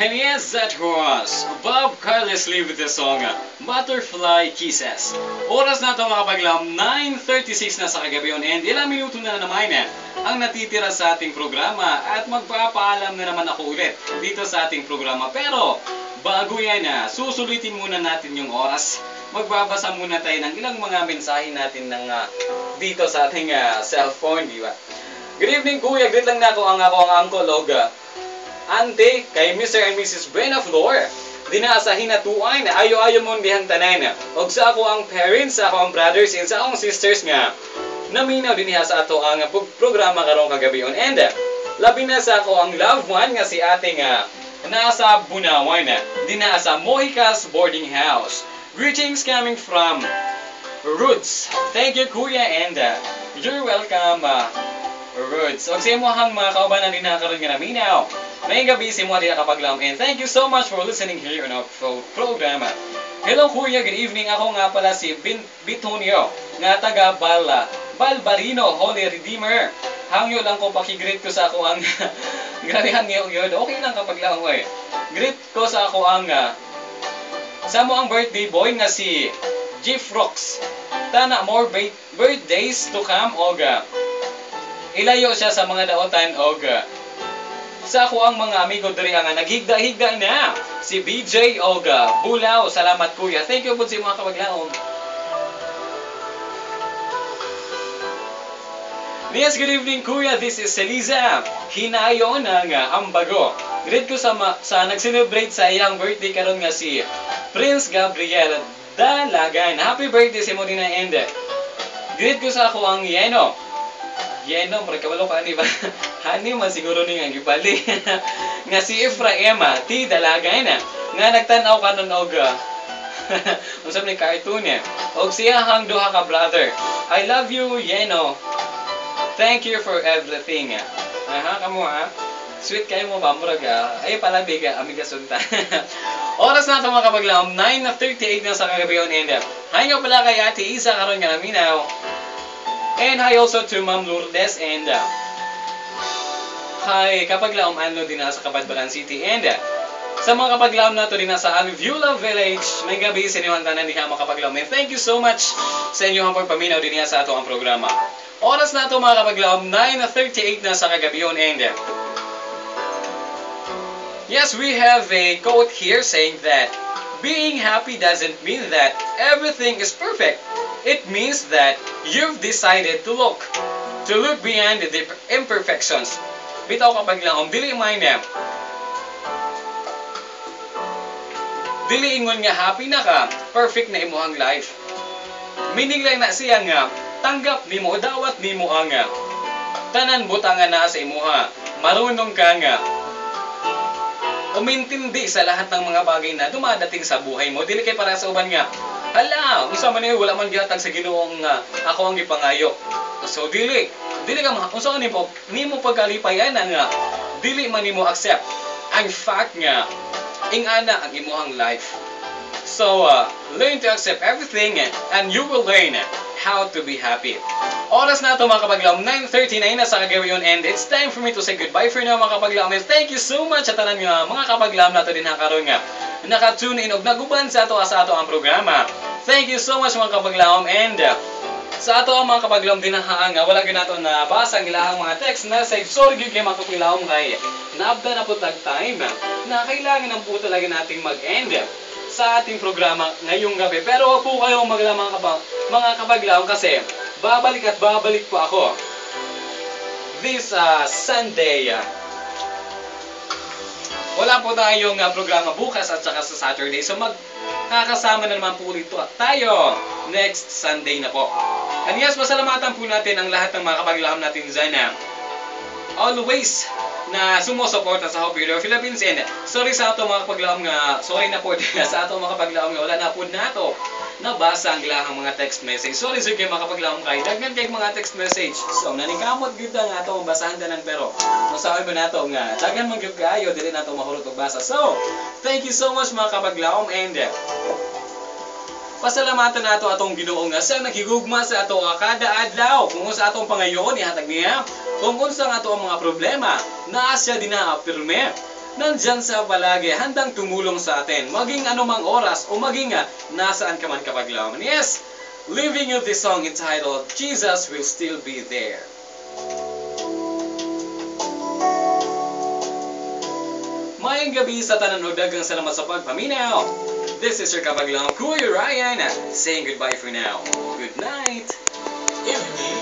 And yes, that was Bob Carelessly with the song Butterfly Kisses. Oras na ito mga kapaglam, 9:36 na sa kagabi yun, and ilang minuto na naman ang natitira sa ating programa at magpapaalam na naman ako ulit dito sa ating programa. Pero bago yan, susulitin muna natin yung oras. Magbabasa muna tayo ng ilang mga mensahe natin dito sa ating cellphone, di ba? Good evening kuya, greet lang na ako ang uncle Ante, kay Mr. and Mrs. Brena Flor. Dinasahin na tuay na ayo-ayo mong dihang tanan. Og sa ako ang parents, sa ako ang brothers, and sa akong sisters nga. Naminaw din niya sa ato ang programa karong kagabi on. And labi na sa ako ang loved one nga si ating nasa Bunawan. Dinasa Mohicas Boarding House. Greetings coming from Roots. Thank you kuya, and you're welcome Roots. Og sa imuhang mga kaubanan din nakaroon nga naminaw. May gabi si mo din nakapaglam, and thank you so much for listening here on our program. Hello kuya, good evening. Ako nga pala si Bitonio, nga taga Balbarino, Holy Redeemer. Hangyo lang ko pakigreet ko sa ako ang grabehan ngayon yun. Okay lang kapag lang eh. Greet ko sa ako ang sa mo ang birthday boy nga si Jeff Rocks. Tana more birthdays to come, og ilayo siya sa mga daotan, og sa ako ang mga amigo diri nga naghigda-higda na si BJ Oga Bulao. Salamat kuya. Thank you po sa mga kabaglaon. Yes, good evening kuya. This is Eliza. Hinayo ng Ambago. Greet ko sa nag-celebrate sa iyang birthday karon nga si Prince Gabriel Dalagan. Happy birthday si mo din na end. Greet ko sa ako ang Yeno, marikawalo pa ni ba? Hani man siguro ni nga gibali. Nga si Efraim T. Dalagan nga nagtanaw kanon og usab ni cartoon og siya hang duha ka brother. I love you Yeno. Thank you for everything. Kamo sweet kayo mo ba murag ay pala biga amiga sunta. Oras na ito mga kapaglaom, 9:38 na sa kagabi on, and hi nga pala kay Ate Isa karon nga naminaw. And hi also to Ma'am Lourdes, and hi kapaglaom ano din sa Kabadbaran City, and sa mga kapaglaom na ito din sa Alvula Village. May gabi sa inyong tanan din mga kapaglaom, and thank you so much sa inyong pagpaminaw din sa ato ang programa. Oras na ito mga kapaglaom, 9:38 na sa kagabi on, and yes, we have a quote here saying that being happy doesn't mean that everything is perfect. It means that you've decided to look beyond the imperfections. Bitaw kapag lang, dili ingon nga happy na ka, perfect na imuhang life. Meaning lang na siya nga, tanggap nimo, dawat nimo ang tanan butangan na sa imuha. Marunong ka nga umintindi sa lahat ng mga bagay na dumadating sa buhay mo. Dili kay para sa uban nga, hala, unsa man wala man gihatag sa Ginoong ako ang gipangayo. So dili ka unsa nimo pagkalipayan nga dili man nimo accept ang fact nga ingana ang imuhang life. So learn to accept everything, and you will learn how to be happy. Oras na ito mga kapaglaom, 9:39 na sa kagabi yun, and it's time for me to say goodbye for now mga kapaglaom. And thank you so much sa tanan nga mga kapaglaom na ito din karon nga naka-tune in og naguban sa ato ang programa. Thank you so much mga kapaglaom, and sa ato ang mga kapaglaom din nga wala gyud nato na basa ang ilahang mga text message. Sorry gyud kay mga kapaglaom kay naabda na po time na kailangan ng po talaga nating mag-end sa ating programa ngayong gabi. Pero huwag po kayong maglamang mga kapaglaom kasi babalik po ako this Sunday. Wala po tayong programa bukas at saka sa Saturday. So magkakasama na naman po ulit tayo next Sunday na po. And yes, pasalamatan po natin ang lahat ng mga kapaglaom natin dyan always na sumusuporta sa Hope Radio Philippines. And sorry sa ato mga kapaglaom nga, sorry na po sa ato mga kapaglaom nga wala na po nato nabasa ang ilahang mga text message. Sorry sir kay mga kapaglaom kay daghan kay mga text message. So nanikamot gyud nga ato basahan tanan, pero masabi ba nato nga daghan man gyud kaayo dili nato mahurot og basa. So thank you so much mga kapaglaom, and pasalamatan nato atong Ginoo nga sa naghigugma sa ato kada adlaw kung sa atong pangayoon ihatag niya kung unsa nga ato ang mga problema naa siya dinapirme nandyan sa palagi, handang tumulong sa atin, maging anumang oras o maging nasaan ka man kabaglaw. And yes, leaving you this song entitled, Jesus Will Still Be There. Mayang gabi sa tanan ug daghang salamat sa pagpaminaw. This is your kabaglang Kuya Ryan saying goodbye for now. Good night. Evening